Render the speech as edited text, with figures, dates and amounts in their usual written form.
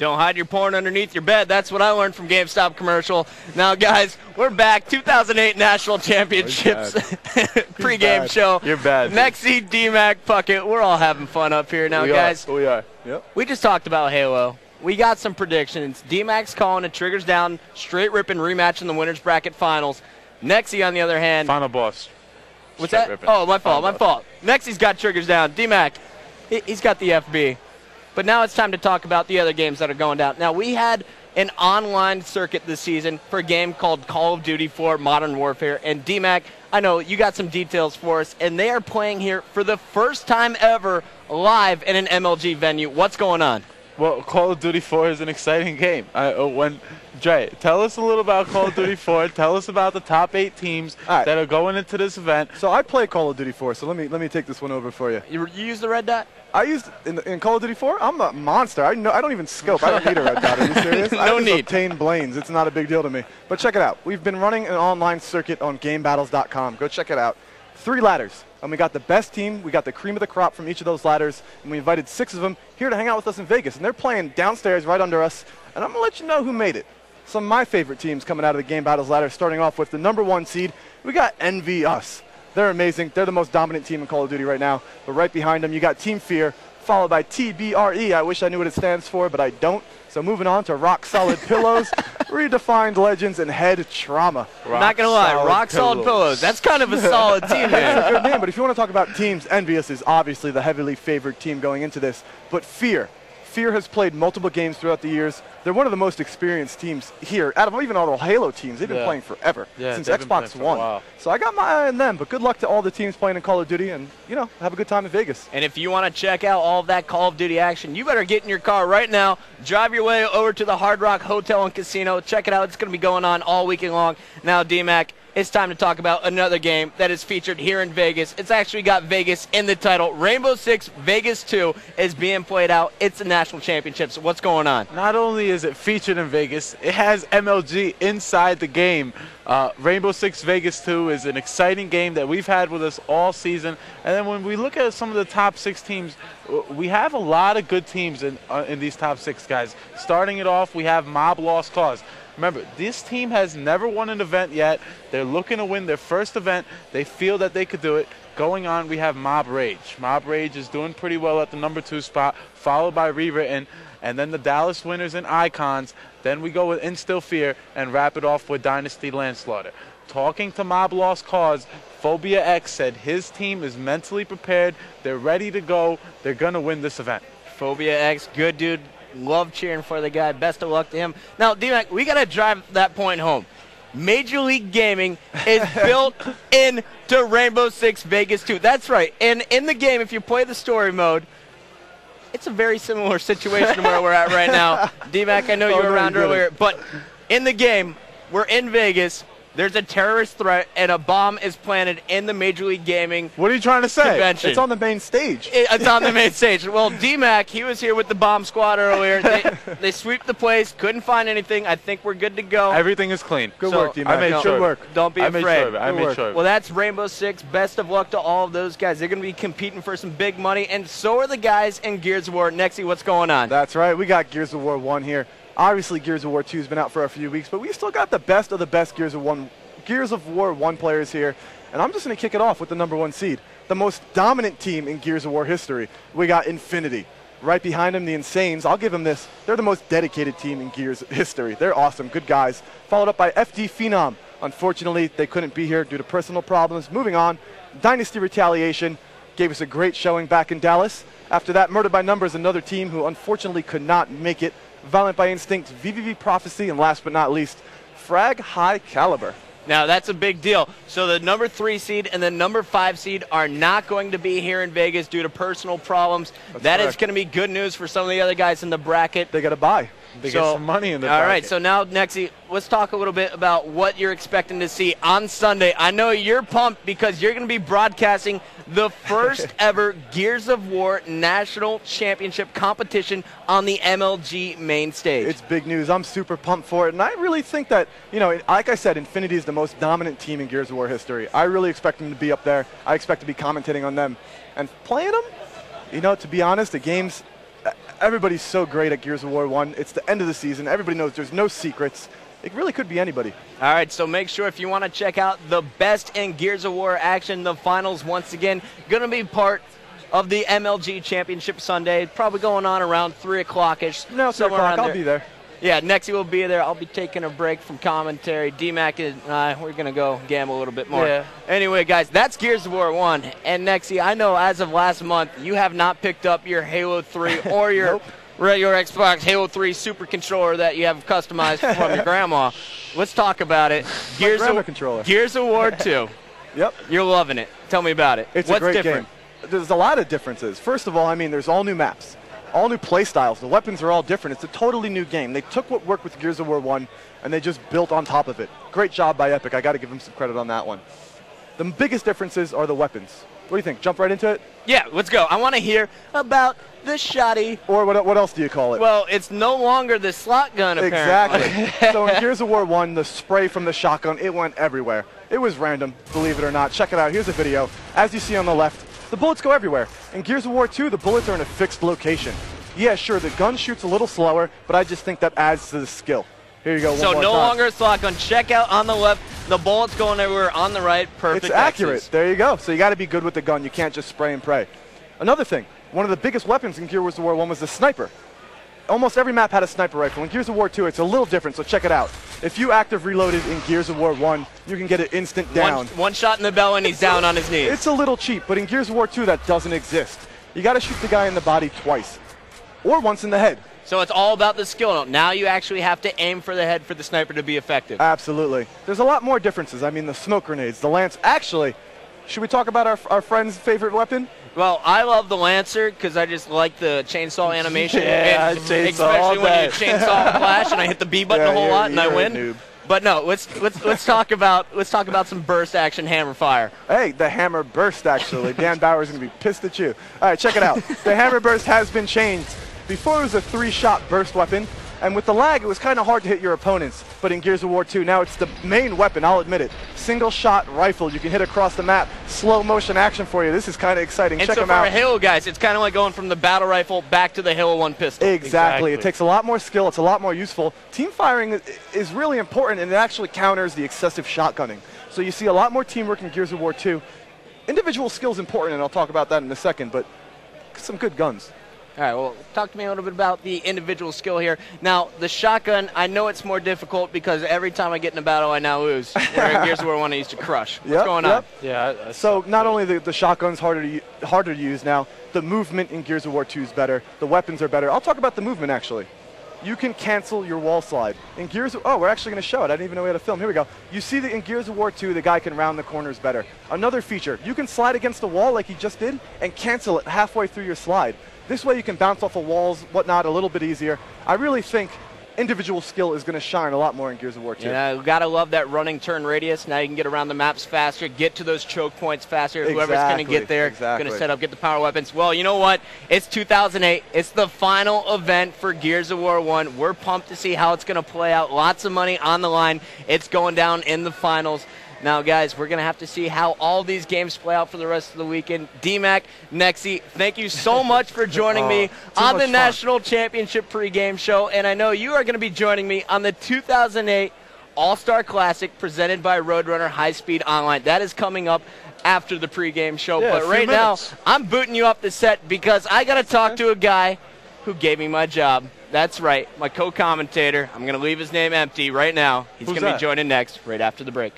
Don't hide your porn underneath your bed. That's what I learned from GameStop commercial. Now, guys, we're back. 2008 National Championships pregame show. You're bad. Nexy, D-Mac, Puckett. We're all having fun up here now, guys. We are. Yep. We just talked about Halo. We got some predictions. D-Mac's calling it Triggers down, straight Rippin rematch in the winner's bracket finals. Nexy, on the other hand. Final boss. What's that? Rippin. Oh, my fault. Nexy's got Triggers down. D-Mac, he's got the FB. But now it's time to talk about the other games that are going down. Now, we had an online circuit this season for a game called Call of Duty 4 Modern Warfare. And D-Mac, I know you got some details for us. And they are playing here for the first time ever live in an MLG venue. What's going on? Well, Call of Duty 4 is an exciting game. Dre, tell us a little about Call of Duty 4. Tell us about the top 8 teams that are going into this event. So I play Call of Duty 4, so let me take this one over for you. You use the red dot? I used in Call of Duty 4. I'm a monster. I don't even scope. I don't need a red dot. Are you serious? No I just need. obtain blanes. It's not a big deal to me. But check it out. We've been running an online circuit on GameBattles.com. Go check it out. 3 ladders. And we got the best team. We got the cream of the crop from each of those ladders. And we invited 6 of them here to hang out with us in Vegas. And they're playing downstairs right under us. And I'm going to let you know who made it. Some of my favorite teams coming out of the Game Battles ladder, starting off with the #1 seed. We got Envy Us. They're amazing. They're the most dominant team in Call of Duty right now. But right behind them, you got Team Fear, followed by TBRE. I wish I knew what it stands for, but I don't. So moving on to Rock Solid Pillows, Redefined Legends, and Head Trauma. I'm not going to lie, Rock Solid Pillows. That's kind of a solid team, man. That's a good name, but if you want to talk about teams, Envious is obviously the heavily favored team going into this. But Fear has played multiple games throughout the years. They're one of the most experienced teams here. Out of even all the Halo teams, they've been playing forever, since Xbox One. So I got my eye on them, but good luck to all the teams playing in Call of Duty, and, you know, have a good time in Vegas. And if you want to check out all of that Call of Duty action, you better get in your car right now, drive your way over to the Hard Rock Hotel and Casino. Check it out. It's going to be going on all weekend long. Now, D-Mac, it's time to talk about another game that is featured here in Vegas. It's actually got Vegas in the title. Rainbow Six Vegas 2 is being played out. It's the national championship. So what's going on? Not only is it featured in Vegas, it has MLG inside the game. Rainbow Six Vegas 2 is an exciting game that we've had with us all season. And then when we look at some of the top 6 teams, we have a lot of good teams in these top 6 guys. Starting it off, we have Mob Lost Cause. Remember, this team has never won an event yet. They're looking to win their first event. They feel that they could do it. Going on, we have Mob Rage. Mob Rage is doing pretty well at the #2 spot, followed by Rewritten, and then the Dallas Winners and Icons. Then we go with Instill Fear and wrap it off with Dynasty Landslaughter. Talking to Mob Lost Cause, Phobia X said his team is mentally prepared. They're ready to go. They're going to win this event. Phobia X, good dude. Love cheering for the guy. Best of luck to him. Now, D-Mac, we got to drive that point home. Major League Gaming is built into Rainbow Six Vegas 2. That's right. And in the game, if you play the story mode, it's a very similar situation to where we're at right now. D-Mac, I know you were around earlier, but in the game, we're in Vegas. There's a terrorist threat, and a bomb is planted in the Major League Gaming What are you trying to say? convention. It's on the main stage. It's on the main stage. Well, D-Mac, he was here with the bomb squad earlier. They sweep the place, couldn't find anything. I think we're good to go. Everything is clean. Good work, D-Mac. I made sure. Good work. Don't be afraid. I made sure. Well, that's Rainbow Six. Best of luck to all of those guys. They're going to be competing for some big money, and so are the guys in Gears of War. Nexy, what's going on? That's right. We got Gears of War 1 here. Obviously, Gears of War 2 has been out for a few weeks, but we still got the best of the best Gears of War 1 players here, and I'm just going to kick it off with the #1 seed, the most dominant team in Gears of War history. We got Infinity. Right behind them, the Insanes. I'll give them this. They're the most dedicated team in Gears history. They're awesome, good guys. Followed up by FD Phenom. Unfortunately, they couldn't be here due to personal problems. Moving on, Dynasty Retaliation gave us a great showing back in Dallas. After that, Murdered by Numbers, another team who unfortunately could not make it. Violent by Instinct, VVV Prophecy, and last but not least, Frag High Caliber. Now, that's a big deal. So the #3 seed and the #5 seed are not going to be here in Vegas due to personal problems. That is going to be good news for some of the other guys in the bracket. They got to buy. They get some money in the bracket. All right, bracket. so now, Nexy, let's talk a little bit about what you're expecting to see on Sunday. I know you're pumped because you're going to be broadcasting the first ever Gears of War National Championship competition on the MLG main stage. It's big news. I'm super pumped for it, and I really think that, you know, like I said, Infinity is the most dominant team in Gears of War history. I really expect them to be up there. I expect to be commentating on them and playing them. You know, to be honest, the games everybody's so great at Gears of War 1. It's the end of the season. Everybody knows there's no secrets. It really could be anybody. All right, so make sure if you want to check out the best in Gears of War action, the finals once again going to be part of the MLG Championship Sunday, probably going on around 3 o'clock-ish. No, 3 o'clock, I'll be there. Yeah, Nexy will be there. I'll be taking a break from commentary. D-Mac and I, we're going to go gamble a little bit more. Yeah. Anyway, guys, that's Gears of War 1. And Nexy, I know as of last month, you have not picked up your Halo 3 or your regular Xbox Halo 3 Super Controller that you have customized from your grandma. Let's talk about it. Gears of War 2. Yep. You're loving it. Tell me about it. It's What's a great different? game. There's a lot of differences. First of all, I mean, there's all new maps. All new play styles. The weapons are all different. It's a totally new game. They took what worked with Gears of War 1 and they just built on top of it. Great job by Epic. I got to give them some credit on that one. The biggest differences are the weapons. What do you think? Jump right into it? Yeah, let's go. I want to hear about the shotty. Or what else do you call it? Well, it's no longer the slot gun, apparently. Exactly. So in Gears of War 1, the spray from the shotgun, it went everywhere. It was random, believe it or not. Check it out. Here's a video. As you see on the left, the bullets go everywhere. In Gears of War 2, the bullets are in a fixed location. Yeah, sure, the gun shoots a little slower, but I just think that adds to the skill. Here you go. So no longer a slot gun. Check out on the left. The bullets going everywhere. On the right, perfect. It's accurate. X's. There you go. So you got to be good with the gun. You can't just spray and pray. Another thing, one of the biggest weapons in Gears of War 1 was the sniper. Almost every map had a sniper rifle. In Gears of War 2, it's a little different, so check it out. If you active reloaded in Gears of War 1, you can get it instant down. One shot in the belly and he's down on his knees. It's a little cheap, but in Gears of War 2, that doesn't exist. You got to shoot the guy in the body twice, or once in the head. So it's all about the skill. Now you actually have to aim for the head for the sniper to be effective. Absolutely. There's a lot more differences. I mean, the smoke grenades, the lance. Actually, should we talk about our friend's favorite weapon? Well, I love the Lancer because I just like the chainsaw animation. Yeah, especially when you chainsaw flash and I hit the B button a whole lot and I win. Noob. But no, let's talk about some burst action hammer fire. Hey, the hammer burst actually. Dan Bauer's gonna be pissed at you. All right, check it out. The hammer burst has been changed. Before it was a 3-shot burst weapon, and with the lag, it was kind of hard to hit your opponents. But in Gears of War 2, now it's the main weapon, I'll admit it. Single-shot rifle, you can hit across the map. Slow motion action for you. This is kind of exciting. And check so them out. for Halo guys, it's kind of like going from the battle rifle back to the Halo 1 pistol. Exactly. It takes a lot more skill. It's a lot more useful. Team firing is really important, and it actually counters the excessive shotgunning. So you see a lot more teamwork in Gears of War 2. Individual skill is important, and I'll talk about that in a second, but some good guns. All right, well, talk to me a little bit about the individual skill here. Now, the shotgun, I know it's more difficult because every time I get in a battle, I now lose. Where in Gears of War 1, I used to crush. What's going on? Yeah. So not only the shotgun's harder to use now, the movement in Gears of War 2 is better. The weapons are better. I'll talk about the movement, actually. You can cancel your wall slide. In Gears of... Oh, we're actually going to show it. I didn't even know we had a film. Here we go. You see that in Gears of War 2, the guy can round the corners better. Another feature, you can slide against a wall like he just did and cancel it halfway through your slide. This way you can bounce off of walls, whatnot, a little bit easier. I really think individual skill is going to shine a lot more in Gears of War 2. Yeah, you got to love that running turn radius. Now you can get around the maps faster, get to those choke points faster. Whoever's going to get there, going to set up, get the power weapons. Well, you know what? It's 2008. It's the final event for Gears of War 1. We're pumped to see how it's going to play out. Lots of money on the line. It's going down in the finals. Now, guys, we're going to have to see how all these games play out for the rest of the weekend. D-Mac, Nexy, thank you so much for joining me on the National Championship pregame show. And I know you are going to be joining me on the 2008 All-Star Classic presented by Roadrunner High Speed Online. That is coming up after the pregame show. Yeah, but right now, I'm booting you up the set because I got to talk to a guy who gave me my job. That's right, my co-commentator. I'm going to leave his name empty right now. He's going to be joining next right after the break.